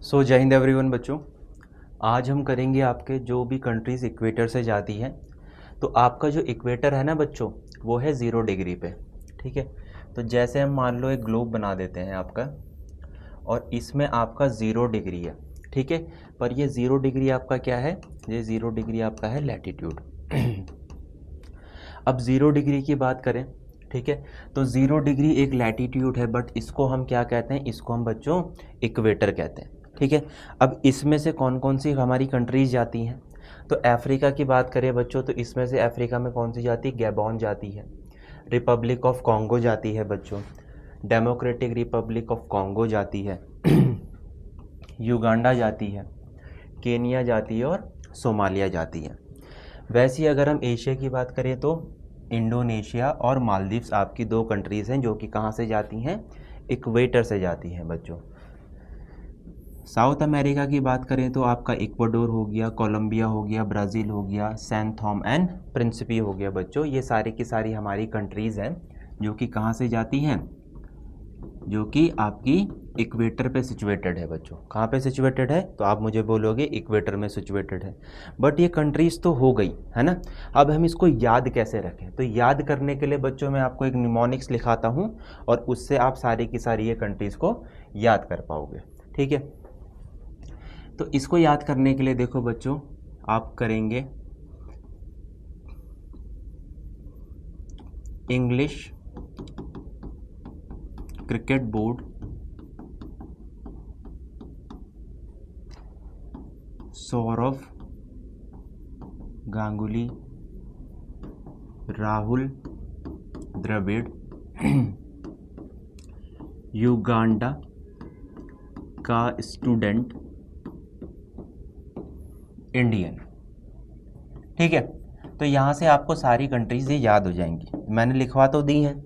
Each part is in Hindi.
जय हिंद एवरीवन बच्चों। आज हम करेंगे आपके जो भी कंट्रीज़ इक्वेटर से जाती हैं। तो आपका जो इक्वेटर है ना बच्चों, वो है 0 डिग्री पे। ठीक है, तो जैसे हम मान लो एक ग्लोब बना देते हैं आपका, और इसमें आपका 0 डिग्री है। ठीक है, पर ये 0 डिग्री आपका क्या है? ये 0 डिग्री आपका है लैटिट्यूड। अब 0 डिग्री की बात करें, ठीक है, तो 0 डिग्री एक लैटिट्यूड है, बट इसको हम क्या कहते हैं? इसको हम बच्चों इक्वेटर कहते हैं। ठीक है, अब इसमें से कौन कौन सी हमारी कंट्रीज जाती हैं? तो अफ्रीका की बात करें बच्चों, तो इसमें से अफ्रीका में कौन सी जाती है? गैबॉन जाती है, रिपब्लिक ऑफ कॉन्गो जाती है बच्चों, डेमोक्रेटिक रिपब्लिक ऑफ कॉन्गो जाती है, युगांडा जाती है, केनिया जाती है और सोमालिया जाती है। वैसे ही अगर हम एशिया की बात करें तो इंडोनेशिया और मालदीव्स आपकी दो कंट्रीज़ हैं जो कि कहाँ से जाती हैं? इक्वेटर से जाती हैं बच्चों। साउथ अमेरिका की बात करें तो आपका इक्वाडोर हो गया, कोलंबिया हो गया, ब्राज़ील हो गया, सैन थॉम एंड प्रिंसिपी हो गया बच्चों। ये सारी की सारी हमारी कंट्रीज़ हैं जो कि कहाँ से जाती हैं? जो कि आपकी इक्वेटर पे सिचुएटेड है बच्चों। कहाँ पे सिचुएटेड है? तो आप मुझे बोलोगे इक्वेटर में सिचुएटेड है। बट ये कंट्रीज़ तो हो गई है ना। अब हम इसको याद कैसे रखें? तो याद करने के लिए बच्चों मैं आपको एक निमोनिक्स लिखाता हूँ और उससे आप सारी की सारी ये कंट्रीज़ को याद कर पाओगे। ठीक है, तो इसको याद करने के लिए देखो बच्चों, आप करेंगे English cricket board Sourav Ganguly, Rahul Dravid, Uganda का स्टूडेंट, इंडियन। ठीक है, तो यहाँ से आपको सारी कंट्रीज़ ये याद हो जाएंगी। मैंने लिखवा तो दी हैं,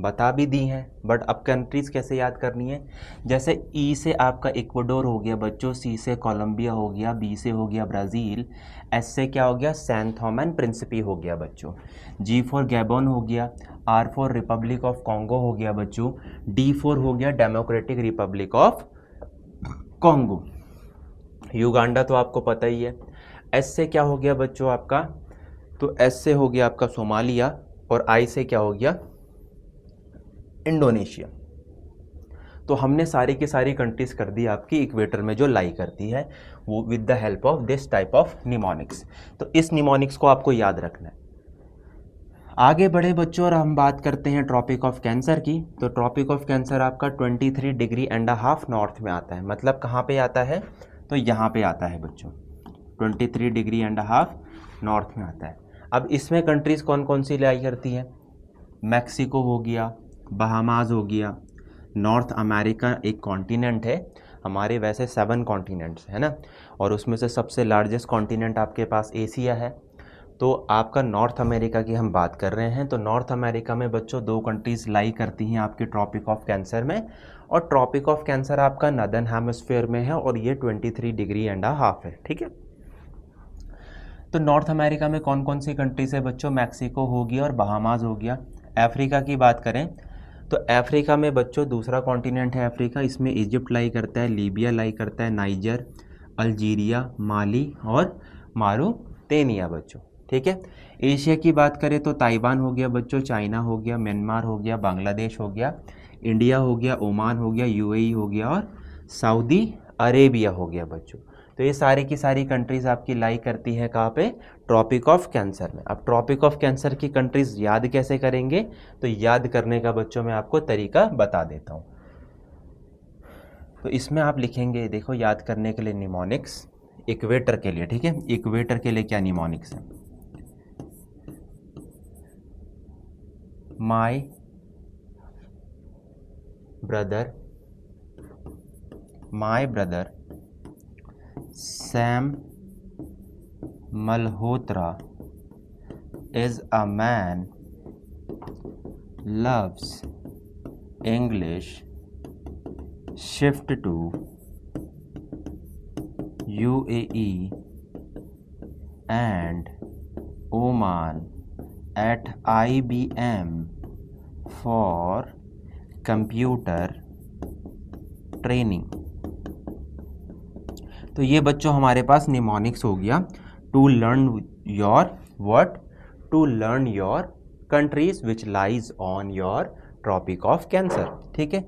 बता भी दी हैं, बट अब कंट्रीज़ कैसे याद करनी है? जैसे ई से आपका इक्वाडोर हो गया बच्चों, सी से कोलंबिया हो गया, बी से हो गया ब्राज़ील, एस से क्या हो गया? सैन थॉम एंड प्रिंसिपी हो गया बच्चों, जी फॉर गैबॉन हो गया, R for Republic of Congo हो गया बच्चों, डी फॉर हो गया Democratic Republic of Congo, Uganda तो आपको पता ही है। एस से क्या हो गया बच्चों आपका? तो एस से हो गया आपका सोमालिया, और आई से क्या हो गया? इंडोनेशिया। तो हमने सारी की सारी कंट्रीज कर दी आपकी इक्वेटर में जो लाई करती है, वो with the help of this type of mnemonics. तो इस निमोनिक्स को आपको याद रखना है। आगे बढ़े बच्चों और हम बात करते हैं ट्रॉपिक ऑफ कैंसर की। तो ट्रॉपिक ऑफ कैंसर आपका 23 डिग्री एंड हाफ नॉर्थ में आता है। मतलब कहाँ पे आता है? तो यहाँ पे आता है बच्चों, 23 डिग्री एंड हाफ नॉर्थ में आता है। अब इसमें कंट्रीज़ कौन कौन सी लाई करती है? मैक्सिको हो गया, बहामास हो गया, नॉर्थ अमेरिका एक कॉन्टिनेंट है, हमारे वैसे 7 कॉन्टिनेंट्स है ना, और उसमें से सबसे लार्जेस्ट कॉन्टिनेंट आपके पास एशिया है। तो आपका नॉर्थ अमेरिका की हम बात कर रहे हैं। तो नॉर्थ अमेरिका में बच्चों 2 कंट्रीज़ लाई करती हैं आपके ट्रॉपिक ऑफ कैंसर में, और ट्रॉपिक ऑफ कैंसर आपका नदर्न हेमिस्फीयर में है, और ये 23 डिग्री एंड हाफ है। ठीक है, तो नॉर्थ अमेरिका में कौन कौन सी कंट्रीज़ है बच्चों? मैक्सिको हो गया और बहामास हो गया। अफ्रीका की बात करें तो अफ्रीका में बच्चों दूसरा कॉन्टिनेंट है अफ्रीका, इसमें इजिप्ट लाई करता है, लीबिया लाई करता है, नाइजर, अल्जीरिया, माली और मारूटेनिया बच्चों। ठीक है, एशिया की बात करें तो ताइवान हो गया बच्चों, चाइना हो गया, म्यांमार हो गया, बांग्लादेश हो गया, इंडिया हो गया, ओमान हो गया, यूएई हो गया और सऊदी अरेबिया हो गया बच्चों। तो ये सारी की सारी कंट्रीज़ आपकी लाई करती हैं कहाँ पे? ट्रॉपिक ऑफ कैंसर में। अब ट्रॉपिक ऑफ कैंसर की कंट्रीज़ याद कैसे करेंगे? तो याद करने का बच्चों मैं आपको तरीका बता देता हूँ। तो इसमें आप लिखेंगे, देखो याद करने के लिए निमोनिक्स इक्वेटर के लिए। ठीक है, इक्वेटर के लिए क्या निमोनिक्स है? My brother Sam Malhotra is a man, loves English, shift to UAE and Oman at IBM for computer training. तो ये बच्चों हमारे पास निमोनिक्स हो गया। To learn your what, to learn your countries which lies on your Tropic of Cancer. ठीक है,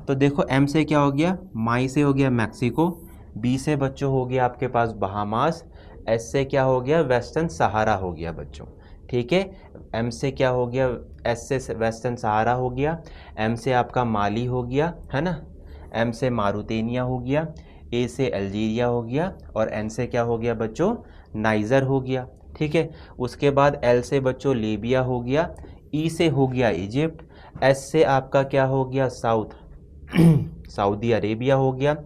तो देखो एम से क्या हो गया, माई से हो गया मैक्सिको, बी से बच्चों हो गया आपके पास बहामास, एस से क्या हो गया वेस्टर्न सहारा हो गया बच्चों। ठीक है, एम से क्या हो गया, एस से वेस्टर्न सहारा हो गया, एम से आपका माली हो गया है ना, एम से मारुतेनिया हो गया, ए से अल्जीरिया हो गया और एन से क्या हो गया बच्चों नाइजर हो गया। ठीक है, उसके बाद एल से बच्चों लीबिया हो गया, ई से हो गया इजिप्ट, एस से आपका क्या हो गया सऊदी अरेबिया हो गया,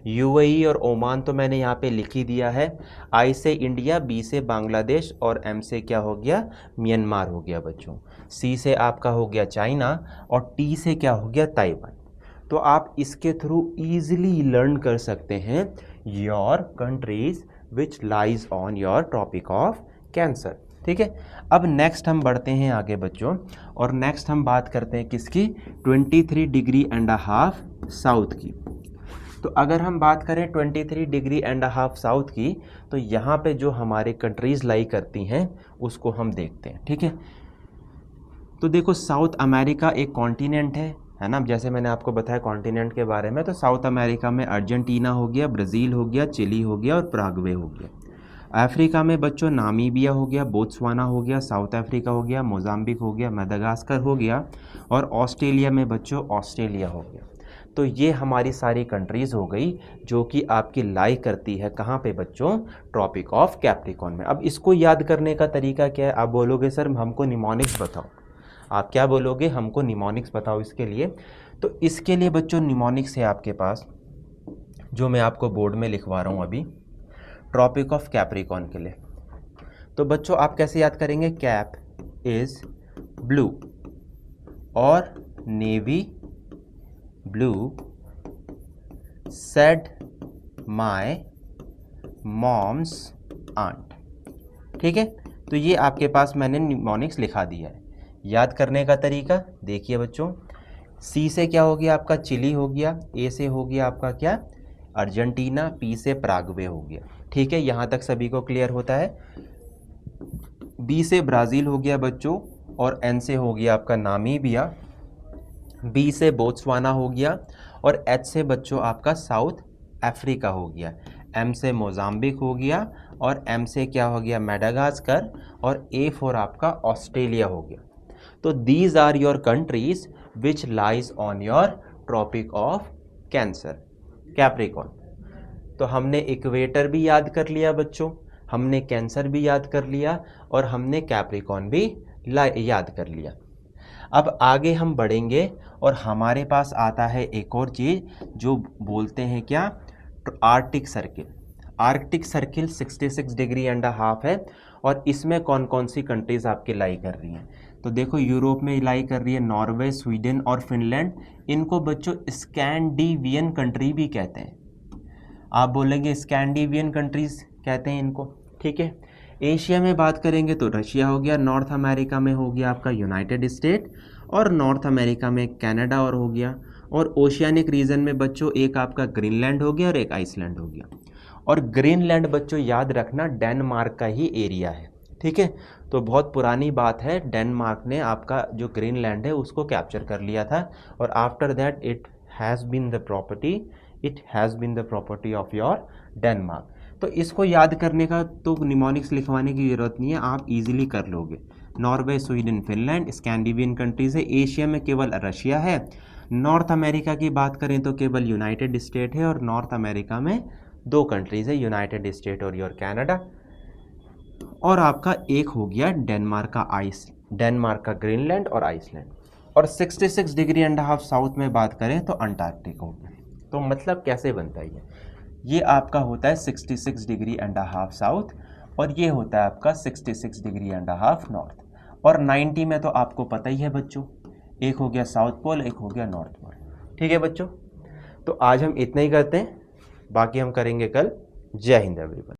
यूएई और ओमान तो मैंने यहाँ पे लिख ही दिया है, आई से इंडिया, बी से बांग्लादेश और एम से क्या हो गया म्यांमार हो गया बच्चों, सी से आपका हो गया चाइना और टी से क्या हो गया ताइवान। तो आप इसके थ्रू इजीली लर्न कर सकते हैं your countries which lies on your Tropic of Cancer. ठीक है, अब नेक्स्ट हम बढ़ते हैं आगे बच्चों और नेक्स्ट हम बात करते हैं किसकी, 23 डिग्री एंड हाफ साउथ की। तो अगर हम बात करें 23 डिग्री एंड हाफ साउथ की, तो यहाँ पे जो हमारे कंट्रीज लाई करती हैं उसको हम देखते हैं। ठीक है, तो देखो साउथ अमेरिका एक कॉन्टिनेंट है ना, जैसे मैंने आपको बताया कॉन्टिनेंट के बारे में, तो साउथ अमेरिका में अर्जेंटीना हो गया, ब्राज़ील हो गया, चिली हो गया और पराग्वे हो गया। अफ्रीका में बच्चों नामीबिया हो गया, बोत्सवाना हो गया, साउथ अफ्रीका हो गया, मोजाम्बिक हो गया, मेडागास्कर हो गया और ऑस्ट्रेलिया में बच्चों ऑस्ट्रेलिया हो गया। तो ये हमारी सारी कंट्रीज़ हो गई जो कि आपकी लाई करती है कहाँ पे बच्चों, ट्रॉपिक ऑफ कैप्रिकॉर्न में। अब इसको याद करने का तरीका क्या है, आप बोलोगे सर हमको निमोनिक्स बताओ, आप क्या बोलोगे हमको निमोनिक्स बताओ इसके लिए। तो इसके लिए बच्चों निमोनिक्स है आपके पास, जो मैं आपको बोर्ड में लिखवा रहा हूँ अभी, ट्रॉपिक ऑफ कैप्रिकॉर्न के लिए। तो बच्चों आप कैसे याद करेंगे, कैप इज ब्लू और navy blue said my mom's aunt. ठीक है, तो ये आपके पास मैंने निमोनिक्स लिखा दिया है। याद करने का तरीका देखिए बच्चों, सी से क्या हो गया आपका चिली हो गया, ए से हो गया आपका क्या अर्जेंटीना, पी से पराग्वे हो गया। ठीक है, यहाँ तक सभी को क्लियर होता है। बी से ब्राज़ील हो गया बच्चों और एन से हो गया आपका नामीबिया, बी से बोत्सवाना हो गया और एच से बच्चों आपका साउथ अफ्रीका हो गया, एम से मोजाम्बिक हो गया और एम से क्या हो गया मेडागास्कर और ए फॉर आपका ऑस्ट्रेलिया हो गया। तो these are your countries which lies on your Tropic of Cancer Capricorn. तो हमने इक्वेटर भी याद कर लिया बच्चों, हमने कैंसर भी याद कर लिया और हमने कैप्रिकॉर्न भी याद कर लिया। अब आगे हम बढ़ेंगे और हमारे पास आता है एक और चीज़ जो बोलते हैं क्या, Arctic circle. Arctic circle 66 degree and half है और इसमें कौन कौन सी कंट्रीज़ आपके लाई कर रही हैं। तो देखो यूरोप में लाई कर रही है नॉर्वे, स्वीडन और फिनलैंड। इनको बच्चों स्कैंडिनेवियन कंट्री भी कहते हैं, आप बोलेंगे स्कैंडिनेवियन कंट्रीज़ कहते हैं इनको। ठीक है, एशिया में बात करेंगे तो रशिया हो गया, नॉर्थ अमेरिका में हो गया आपका यूनाइटेड स्टेट और नॉर्थ अमेरिका में कनाडा और हो गया, और ओशियानिक रीजन में बच्चों एक आपका ग्रीनलैंड हो गया और एक आइसलैंड हो गया। और ग्रीनलैंड बच्चों याद रखना डेनमार्क का ही एरिया है। ठीक है, तो बहुत पुरानी बात है, डेनमार्क ने आपका जो ग्रीनलैंड है उसको कैप्चर कर लिया था और after that it has been the property of your Denmark. तो इसको याद करने का तो निमोनिक्स लिखवाने की ज़रूरत नहीं है, आप इजीली कर लोगे। Norway, Sweden, Finland Scandinavian countries है। एशिया में केवल रशिया है। नॉर्थ अमेरिका की बात करें तो केवल यूनाइटेड स्टेट है और नॉर्थ अमेरिका में 2 कंट्रीज़ है, यूनाइटेड स्टेट और योर कनाडा। और आपका एक हो गया डेनमार्क का ग्रीनलैंड और आइसलैंड। और 66 डिग्री एंड हाफ साउथ में बात करें तो अंटार्कटिक हो गया। तो मतलब कैसे बनता है ये आपका होता है 66 डिग्री एंड हाफ साउथ और ये होता है आपका 66 डिग्री एंड हाफ नॉर्थ। और 90 में तो आपको पता ही है बच्चों, एक हो गया साउथ पोल, एक हो गया नॉर्थ पोल। ठीक है बच्चों, तो आज हम इतना ही करते हैं, बाकी हम करेंगे कल। जय हिंद एवरीवन।